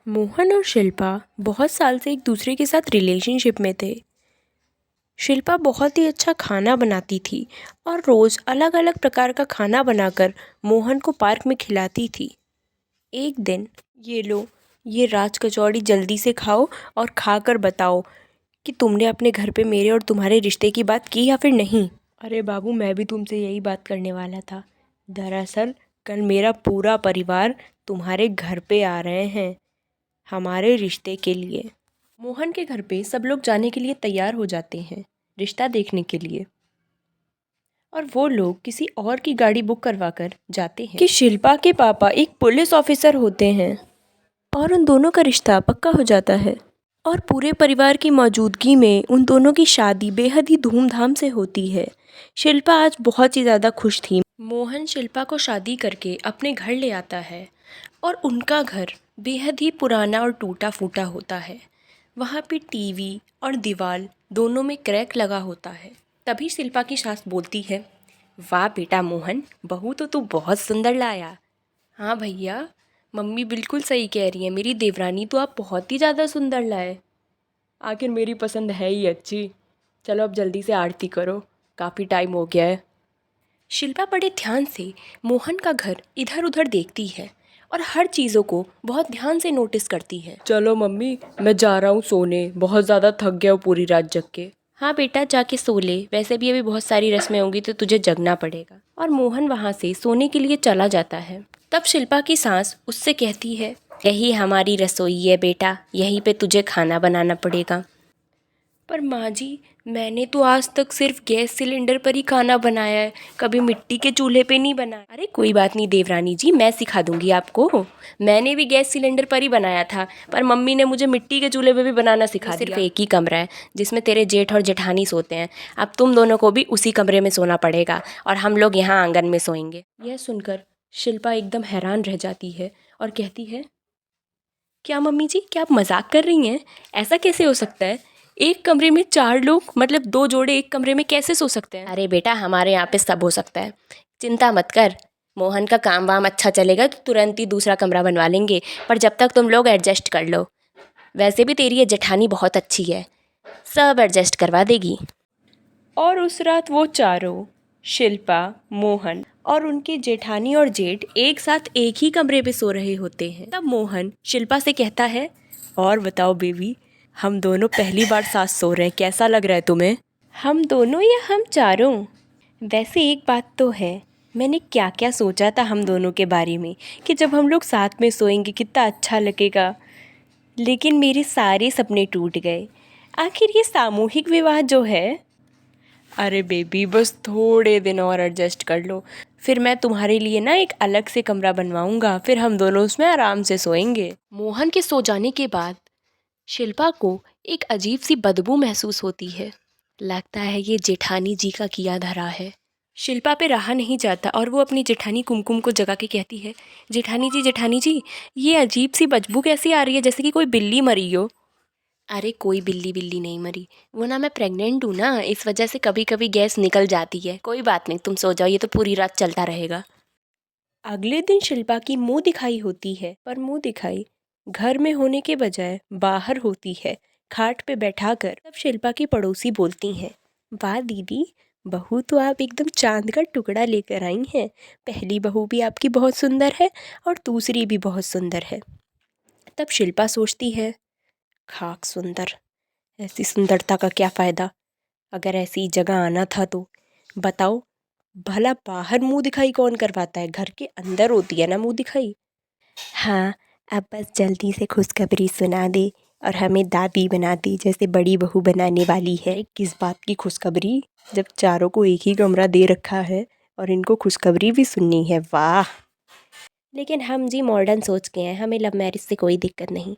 मोहन और शिल्पा बहुत साल से एक दूसरे के साथ रिलेशनशिप में थे। शिल्पा बहुत ही अच्छा खाना बनाती थी और रोज़ अलग अलग प्रकार का खाना बनाकर मोहन को पार्क में खिलाती थी। एक दिन, ये लो, ये राज कचौड़ी जल्दी से खाओ और खाकर बताओ कि तुमने अपने घर पे मेरे और तुम्हारे रिश्ते की बात की या फिर नहीं। अरे बाबू, मैं भी तुमसे यही बात करने वाला था। दरअसल कल मेरा पूरा परिवार तुम्हारे घर पे आ रहे हैं हमारे रिश्ते के लिए। मोहन के घर पे सब लोग जाने के लिए तैयार हो जाते हैं रिश्ता देखने के लिए, और वो लोग किसी और की गाड़ी बुक करवा कर जाते हैं कि शिल्पा के पापा एक पुलिस ऑफिसर होते हैं और उन दोनों का रिश्ता पक्का हो जाता है। और पूरे परिवार की मौजूदगी में उन दोनों की शादी बेहद ही धूमधाम से होती है। शिल्पा आज बहुत ही ज़्यादा खुश थी। मोहन शिल्पा को शादी करके अपने घर ले आता है और उनका घर बेहद ही पुराना और टूटा फूटा होता है। वहाँ पे टीवी और दीवार दोनों में क्रैक लगा होता है। तभी शिल्पा की सास बोलती है, वाह बेटा मोहन, बहू तो तू बहुत सुंदर लाया। हाँ भैया, मम्मी बिल्कुल सही कह रही है, मेरी देवरानी तो आप बहुत ही ज़्यादा सुंदर लाए। आखिर मेरी पसंद है ही अच्छी। चलो अब जल्दी से आरती करो, काफ़ी टाइम हो गया है। शिल्पा बड़े ध्यान से मोहन का घर इधर उधर देखती है और हर चीज़ों को बहुत ध्यान से नोटिस करती है। चलो मम्मी, मैं जा रहा हूँ सोने, बहुत ज़्यादा थक गया हूँ पूरी रात जग के। हाँ बेटा, जाके सो ले, वैसे भी अभी बहुत सारी रस्में होंगी तो तुझे जगना पड़ेगा। और मोहन वहाँ से सोने के लिए चला जाता है। तब शिल्पा की सास उससे कहती है, यही हमारी रसोई है बेटा, यहीं पे तुझे खाना बनाना पड़ेगा। पर माँ जी, मैंने तो आज तक सिर्फ गैस सिलेंडर पर ही खाना बनाया है, कभी मिट्टी के चूल्हे पे नहीं बनाया। अरे कोई बात नहीं देवरानी जी, मैं सिखा दूंगी आपको। मैंने भी गैस सिलेंडर पर ही बनाया था, पर मम्मी ने मुझे मिट्टी के चूल्हे पे भी बनाना सिखा दिया। सिर्फ एक ही कमरा है जिसमें तेरे जेठ और जेठानी सोते हैं, अब तुम दोनों को भी उसी कमरे में सोना पड़ेगा और हम लोग यहाँ आंगन में सोएंगे। यह सुनकर शिल्पा एकदम हैरान रह जाती है और कहती है, क्या मम्मी जी, क्या आप मजाक कर रही हैं? ऐसा कैसे हो सकता है? एक कमरे में 4 लोग, मतलब 2 जोड़े एक कमरे में कैसे सो सकते हैं? अरे बेटा, हमारे यहाँ पे सब हो सकता है, चिंता मत कर। मोहन का काम वाम अच्छा चलेगा तो तुरंत ही दूसरा कमरा बनवा लेंगे, पर जब तक तुम लोग एडजस्ट कर लो। वैसे भी तेरी ये जेठानी बहुत अच्छी है, सब एडजस्ट करवा देगी। और उस रात वो चारों, शिल्पा, मोहन और उनके जेठानी और जेठ एक साथ एक ही कमरे पे सो रहे होते हैं। तब मोहन शिल्पा से कहता है, और बताओ बेबी, हम दोनों पहली बार साथ सो रहे हैं, कैसा लग रहा है तुम्हें? हम दोनों या हम चारों? वैसे एक बात तो है, मैंने क्या क्या सोचा था हम दोनों के बारे में कि जब हम लोग साथ में सोएंगे कितना अच्छा लगेगा, लेकिन मेरे सारे सपने टूट गए। आखिर ये सामूहिक विवाह जो है, अरे बेबी बस थोड़े दिन और एडजस्ट कर लो, फिर मैं तुम्हारे लिए ना एक अलग से कमरा बनवाऊंगा, फिर हम दोनों उसमें आराम से सोएंगे। मोहन के सो जाने के बाद शिल्पा को एक अजीब सी बदबू महसूस होती है। लगता है ये जेठानी जी का किया धरा है। शिल्पा पे रहा नहीं जाता और वो अपनी जेठानी कुमकुम को जगा के कहती है, जेठानी जी, ये अजीब सी बदबू कैसी आ रही है, जैसे कि कोई बिल्ली मरी हो। अरे कोई बिल्ली बिल्ली नहीं मरी, वो ना मैं प्रेग्नेंट हूँ ना, इस वजह से कभी कभी गैस निकल जाती है। कोई बात नहीं, तुम सो जाओ, ये तो पूरी रात चलता रहेगा। अगले दिन शिल्पा की मुंह दिखाई होती है, पर मुंह दिखाई घर में होने के बजाय बाहर होती है, खाट पे बैठाकर। तब शिल्पा की पड़ोसी बोलती हैं, वाह दीदी, बहू तो आप एकदम चांद का टुकड़ा लेकर आई हैं। पहली बहू भी आपकी बहुत सुंदर है और दूसरी भी बहुत सुंदर है। तब शिल्पा सोचती है, खाक सुंदर, ऐसी सुंदरता का क्या फ़ायदा, अगर ऐसी जगह आना था तो बताओ, भला बाहर मुंह दिखाई कौन करवाता है, घर के अंदर होती है ना मुंह दिखाई। हाँ, अब बस जल्दी से खुशखबरी सुना दे और हमें दादी बना दे, जैसे बड़ी बहू बनाने वाली है। किस बात की खुशखबरी, जब चारों को एक ही कमरा दे रखा है और इनको खुशखबरी भी सुननी है, वाह। लेकिन हम जी मॉडर्न सोच के हैं, हमें लव मैरिज से कोई दिक्कत नहीं।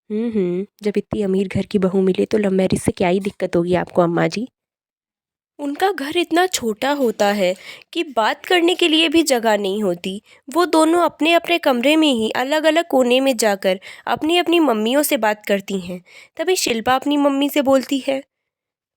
जब इतनी अमीर घर की बहू मिले तो लव मैरिज से क्या ही दिक्कत होगी आपको अम्मा जी। उनका घर इतना छोटा होता है कि बात करने के लिए भी जगह नहीं होती। वो दोनों अपने अपने कमरे में ही अलग अलग कोने में जाकर अपनी अपनी मम्मियों से बात करती हैं। तभी शिल्पा अपनी मम्मी से बोलती है,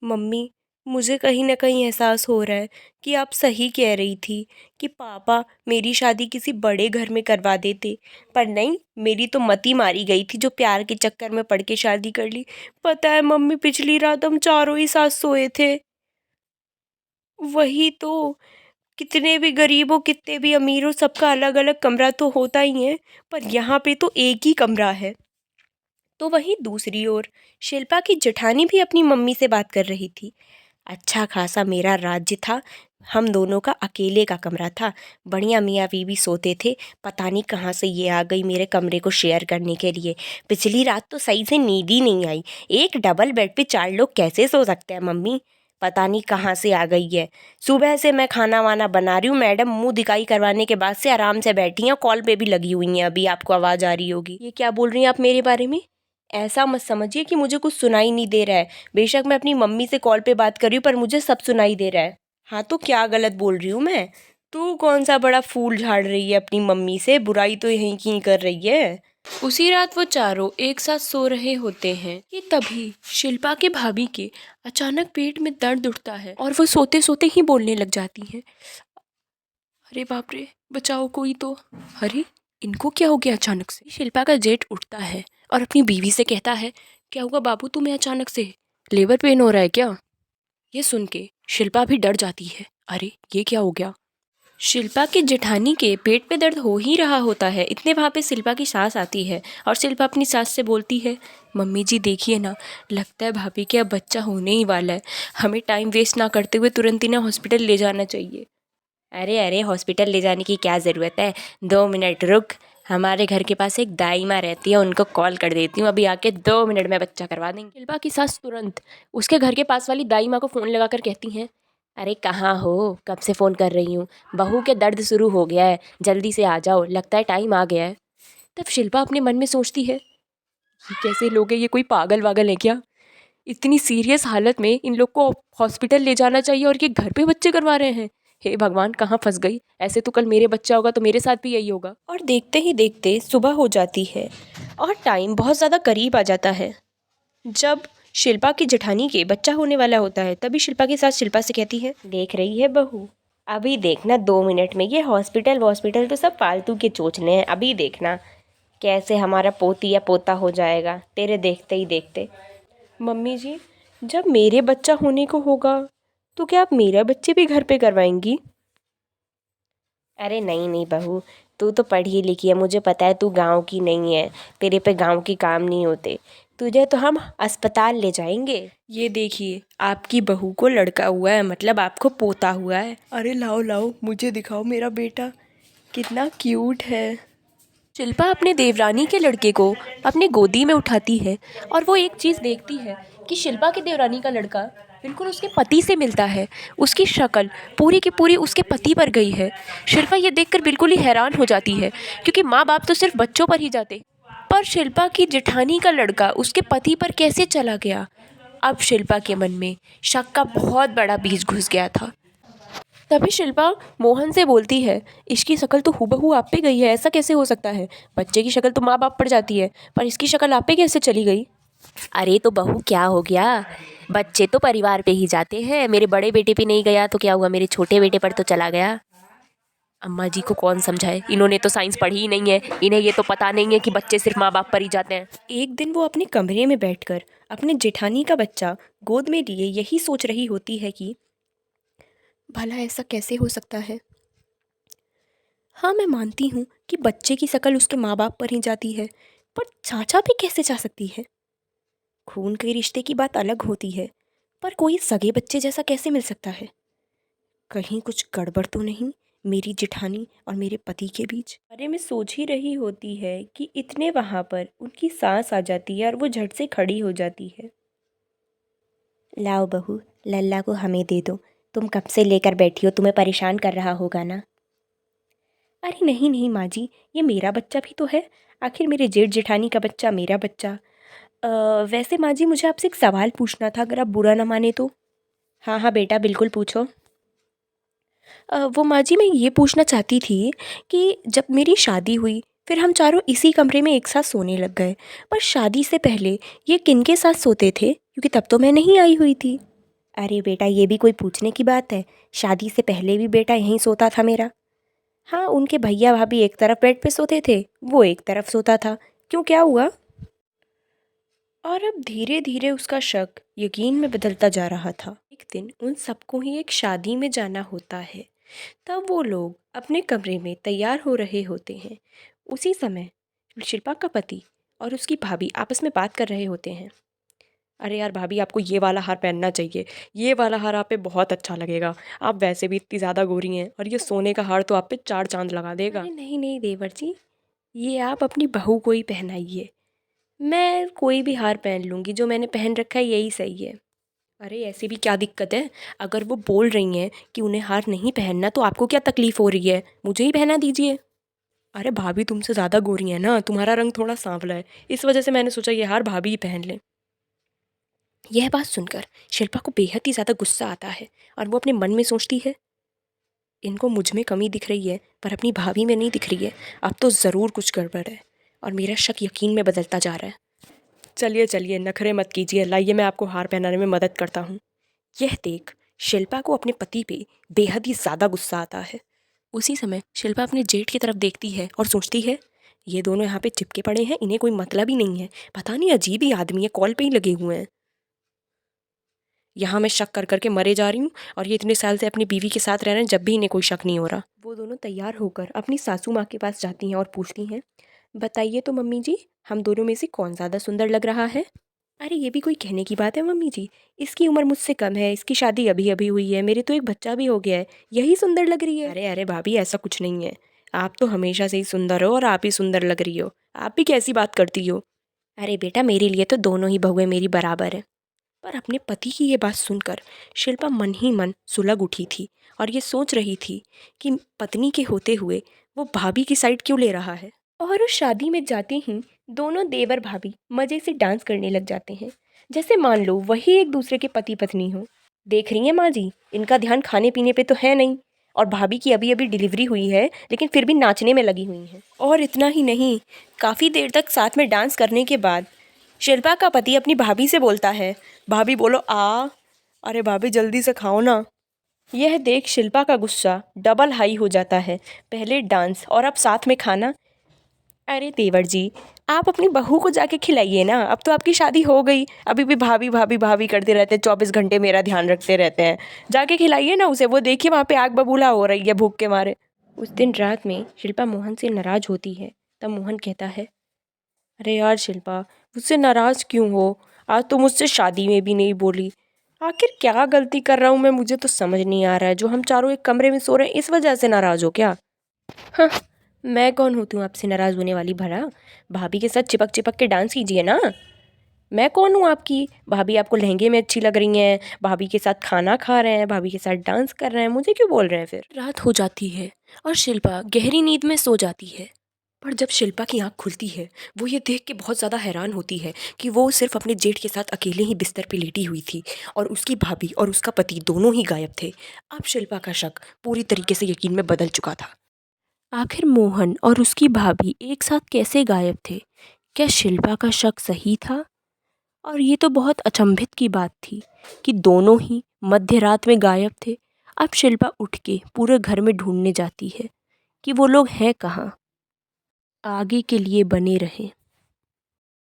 मम्मी, मुझे कहीं ना कहीं एहसास हो रहा है कि आप सही कह रही थी कि पापा मेरी शादी किसी बड़े घर में करवा देते, पर नहीं, मेरी तो मती मारी गई थी जो प्यार के चक्कर में पड़ के शादी कर ली। पता है मम्मी, पिछली रात हम चारों ही साथ सोए थे। वही तो, कितने भी गरीब हो कितने भी अमीर हो, सबका अलग अलग कमरा तो होता ही है, पर यहाँ पे तो एक ही कमरा है। तो वहीं दूसरी ओर शिल्पा की जेठानी भी अपनी मम्मी से बात कर रही थी। अच्छा खासा मेरा राज्य था, हम दोनों का अकेले का कमरा था, बढ़िया मियाँ बीवी सोते थे। पता नहीं कहाँ से ये आ गई मेरे कमरे को शेयर करने के लिए। पिछली रात तो सही से नींद ही नहीं आई। एक डबल बेड पे 4 लोग कैसे सो सकते हैं मम्मी? पता नहीं कहाँ से आ गई है। सुबह से मैं खाना वाना बना रही हूँ, मैडम मुंह दिखाई करवाने के बाद से आराम से बैठी हैं, कॉल पे भी लगी हुई हैं। अभी आपको आवाज़ आ रही होगी। ये क्या बोल रही हैं आप मेरे बारे में? ऐसा मत समझिए कि मुझे कुछ सुनाई नहीं दे रहा है। बेशक मैं अपनी मम्मी से कॉल पे बात कर रही हूँ, पर मुझे सब सुनाई दे रहा है। हाँ तो क्या गलत बोल रही हूँ मैं? तू कौन सा बड़ा फूल झाड़ रही है अपनी मम्मी से? बुराई तो यहीं की कर रही है। उसी रात वो चारों एक साथ सो रहे होते हैं कि तभी शिल्पा के भाभी के अचानक पेट में दर्द उठता है और वो सोते सोते ही बोलने लग जाती हैं। अरे बाप रे, बचाओ कोई तो। अरे, इनको क्या हो गया अचानक से? शिल्पा का जेठ उठता है और अपनी बीवी से कहता है, क्या हुआ बाबू तुम्हें अचानक से? लेबर पेन हो रहा है क्या? ये सुन के शिल्पा भी डर जाती है। अरे ये क्या हो गया? शिल्पा की जेठानी के पेट पे दर्द हो ही रहा होता है, इतने वहाँ पे शिल्पा की सास आती है और शिल्पा अपनी सास से बोलती है, मम्मी जी देखिए ना, लगता है भाभी के अब बच्चा होने ही वाला है, हमें टाइम वेस्ट ना करते हुए तुरंत ही ना हॉस्पिटल ले जाना चाहिए। अरे अरे, हॉस्पिटल ले जाने की क्या ज़रूरत है? 2 मिनट रुक, हमारे घर के पास एक दाई माँ रहती है, उनको कॉल कर देती हूँ, अभी आके 2 मिनट में बच्चा करवा देंगे। शिल्पा की सास तुरंत उसके घर के पास वाली दाई माँ को फ़ोन लगा कर कहती हैं, अरे कहाँ हो, कब से फ़ोन कर रही हूँ, बहू के दर्द शुरू हो गया है, जल्दी से आ जाओ, लगता है टाइम आ गया है। तब शिल्पा अपने मन में सोचती है, ये कैसे लोग हैं, ये कोई पागल वागल है क्या? इतनी सीरियस हालत में इन लोग को हॉस्पिटल ले जाना चाहिए और ये घर पे बच्चे करवा रहे हैं। हे भगवान, कहाँ फंस गई? ऐसे तो कल मेरे बच्चा होगा तो मेरे साथ भी यही होगा। और देखते ही देखते सुबह हो जाती है और टाइम बहुत ज़्यादा करीब आ जाता है। जब शिल्पा की जेठानी के बच्चा होने वाला होता है, तभी शिल्पा के साथ शिल्पा से कहती है, देख रही है बहू, अभी देखना 2 मिनट में ये हॉस्पिटल तो सब फालतू के चोचले हैं, अभी देखना कैसे हमारा पोती या पोता हो जाएगा तेरे देखते ही देखते। मम्मी जी, जब मेरे बच्चा होने को होगा तो क्या आप मेरा बच्चे भी घर पे करवाएंगी? अरे नहीं नहीं बहू, तू तो पढ़ी लिखी है, मुझे पता है तू गांव की नहीं है, तेरे पे गांव की काम नहीं होते, तुझे तो हम अस्पताल ले जाएंगे। ये देखिए, आपकी बहू को लड़का हुआ है, मतलब आपको पोता हुआ है। अरे लाओ लाओ, मुझे दिखाओ मेरा बेटा, कितना क्यूट है। शिल्पा अपने देवरानी के लड़के को अपने गोदी में उठाती है और वो एक चीज़ देखती है कि शिल्पा की देवरानी का लड़का बिल्कुल उसके पति से मिलता है, उसकी शक्ल पूरी की पूरी उसके पति पर गई है। शिल्पा ये देखकर बिल्कुल ही हैरान हो जाती है, क्योंकि माँ बाप तो सिर्फ बच्चों पर ही जाते, पर शिल्पा की जेठानी का लड़का उसके पति पर कैसे चला गया? अब शिल्पा के मन में शक का बहुत बड़ा बीज घुस गया था। तभी शिल्पा मोहन से बोलती है, इसकी शक्ल तो हूबहू आप पे गई है, ऐसा कैसे हो सकता है? बच्चे की शक्ल तो माँ बाप पर जाती है, पर इसकी शक्ल आप पे कैसे चली गई? अरे तो बहू क्या हो गया, बच्चे तो परिवार पे ही जाते हैं, मेरे बड़े बेटे पे नहीं गया तो क्या हुआ, मेरे छोटे बेटे पर तो चला गया। अम्मा जी को कौन समझाए, इन्होंने तो साइंस पढ़ी ही नहीं है, इन्हें ये तो पता नहीं है कि बच्चे सिर्फ माँ बाप पर ही जाते हैं। एक दिन वो अपने कमरे में बैठकर अपने जेठानी का बच्चा गोद में लिए यही सोच रही होती है कि भला ऐसा कैसे हो सकता है। हाँ, मैं मानती हूँ कि बच्चे की शक्ल उसके माँ बाप पर ही जाती है, पर चाचा भी कैसे जा सकती है? खून के रिश्ते की बात अलग होती है, पर कोई सगे बच्चे जैसा कैसे मिल सकता है? कहीं कुछ गड़बड़ तो नहीं मेरी जेठानी और मेरे पति के बीच? बारे में सोच ही रही होती है कि इतने वहाँ पर उनकी सांस आ जाती है और वो झट से खड़ी हो जाती है। लाओ बहू, लल्ला को हमें दे दो, तुम कब से लेकर बैठी हो, तुम्हें परेशान कर रहा होगा ना। अरे नहीं नहीं माँ जी, ये मेरा बच्चा भी तो है, आखिर मेरे जेठ जेठानी का बच्चा मेरा बच्चा। वैसे माँ जी, मुझे आपसे एक सवाल पूछना था, अगर आप बुरा ना माने तो। हाँ हाँ बेटा, बिल्कुल पूछो। वो माँ जी, मैं ये पूछना चाहती थी कि जब मेरी शादी हुई फिर हम चारों इसी कमरे में एक साथ सोने लग गए, पर शादी से पहले ये किनके साथ सोते थे, क्योंकि तब तो मैं नहीं आई हुई थी। अरे बेटा, ये भी कोई पूछने की बात है? शादी से पहले भी बेटा यहीं सोता था मेरा। हाँ, उनके भैया भाभी एक तरफ बेड पे सोते थे, वो एक तरफ सोता था। क्यों, क्या हुआ? और अब धीरे धीरे उसका शक यकीन में बदलता जा रहा था। एक दिन उन सबको ही एक शादी में जाना होता है। तब वो लोग अपने कमरे में तैयार हो रहे होते हैं। उसी समय शिल्पा का पति और उसकी भाभी आपस में बात कर रहे होते हैं। अरे यार भाभी, आपको ये वाला हार पहनना चाहिए, ये वाला हार आप पे बहुत अच्छा लगेगा। आप वैसे भी इतनी ज़्यादा गोरी हैं और ये सोने का हार तो आप पे चार चांद लगा देगा। अरे नहीं नहीं देवर जी, ये आप अपनी बहू को ही पहनाइए। मैं कोई भी हार पहन लूँगी, जो मैंने पहन रखा है यही सही है। अरे ऐसे भी क्या दिक्कत है? अगर वो बोल रही हैं कि उन्हें हार नहीं पहनना तो आपको क्या तकलीफ़ हो रही है? मुझे ही पहना दीजिए। अरे भाभी, तुमसे ज़्यादा गोरी है ना, तुम्हारा रंग थोड़ा सांवला है, इस वजह से मैंने सोचा ये हार भाभी ही पहन लें। यह बात सुनकर शिल्पा को बेहद ही ज़्यादा गुस्सा आता है और वो अपने मन में सोचती है, इनको मुझ में कमी दिख रही है पर अपनी भाभी में नहीं दिख रही है। अब तो ज़रूर कुछ गड़बड़ है और मेरा शक यकीन में बदलता जा रहा है। चलिए चलिए, नखरे मत कीजिए, लाइए मैं आपको हार पहनाने में मदद करता हूँ। यह देख शिल्पा को अपने पति पे बेहद ही ज़्यादा गुस्सा आता है। उसी समय शिल्पा अपने जेठ की तरफ देखती है और सोचती है, ये दोनों यहाँ पे चिपके पड़े हैं, इन्हें कोई मतलब ही नहीं है। पता नहीं अजीब ही आदमी है, कॉल पे ही लगे हुए हैं। यहाँ मैं शक कर करके मरे जा रही हूँ और ये इतने साल से अपनी बीवी के साथ रह रहे हैं, जब भी इन्हें कोई शक नहीं हो रहा। वो दोनों तैयार होकर अपनी सासू माँ के पास जाती हैं और पूछती हैं, बताइए तो मम्मी जी, हम दोनों में से कौन ज़्यादा सुंदर लग रहा है? अरे ये भी कोई कहने की बात है मम्मी जी, इसकी उम्र मुझसे कम है, इसकी शादी अभी अभी हुई है, मेरे तो एक बच्चा भी हो गया है, यही सुंदर लग रही है। अरे अरे भाभी, ऐसा कुछ नहीं है, आप तो हमेशा से ही सुंदर हो और आप ही सुंदर लग रही हो। आप भी कैसी बात करती हो? अरे बेटा, मेरे लिए तो दोनों ही बहुएं मेरी बराबर है। पर अपने पति की ये बात सुनकर शिल्पा मन ही मन सुलग उठी थी और ये सोच रही थी कि पत्नी के होते हुए वो भाभी की साइड क्यों ले रहा है। और उस शादी में जाते ही दोनों देवर भाभी मज़े से डांस करने लग जाते हैं, जैसे मान लो वही एक दूसरे के पति पत्नी हो। देख रही हैं माँ जी, इनका ध्यान खाने पीने पे तो है नहीं, और भाभी की अभी अभी डिलीवरी हुई है लेकिन फिर भी नाचने में लगी हुई हैं। और इतना ही नहीं, काफ़ी देर तक साथ में डांस करने के बाद शिल्पा का पति अपनी भाभी से बोलता है, भाभी बोलो आ। अरे भाभी जल्दी से खाओ ना। यह देख शिल्पा का गुस्सा डबल हाई हो जाता है, पहले डांस और अब साथ में खाना। अरे देवर जी, आप अपनी बहू को जाके खिलाइए ना, अब तो आपकी शादी हो गई, अभी भी भाभी भाभी भाभी करते रहते हैं, 24 घंटे मेरा ध्यान रखते रहते हैं। जाके खिलाइए ना उसे, वो देखिए वहाँ पे आग बबूला हो रही है भूख के मारे। उस दिन रात में शिल्पा मोहन से नाराज़ होती है। तब मोहन कहता है, अरे यार शिल्पा, मुझसे नाराज़ क्यों हो? आज तो मुझसे शादी में भी नहीं बोली। आखिर क्या गलती कर रहा हूँ मैं, मुझे तो समझ नहीं आ रहा है। जो हम चारों एक कमरे में सो रहे हैं इस वजह से नाराज़ हो क्या? हाँ, मैं कौन होती हूँ आपसे नाराज़ होने वाली भला? भाभी के साथ चिपक चिपक के डांस कीजिए ना। मैं कौन हूँ आपकी? भाभी आपको लहंगे में अच्छी लग रही हैं, भाभी के साथ खाना खा रहे हैं, भाभी के साथ डांस कर रहे हैं, मुझे क्यों बोल रहे हैं फिर? रात हो जाती है और शिल्पा गहरी नींद में सो जाती है। पर जब शिल्पा की आंख खुलती है, वो ये देख के बहुत ज़्यादा हैरान होती है कि वो सिर्फ अपने जेठ के साथ अकेले ही बिस्तर पे लेटी हुई थी और उसकी भाभी और उसका पति दोनों ही गायब थे। अब शिल्पा का शक पूरी तरीके से यकीन में बदल चुका था। आखिर मोहन और उसकी भाभी एक साथ कैसे गायब थे? क्या शिल्पा का शक सही था? और ये तो बहुत अचंभित की बात थी कि दोनों ही मध्य रात में गायब थे। अब शिल्पा उठ के पूरे घर में ढूंढने जाती है कि वो लोग हैं कहाँ। आगे के लिए बने रहें।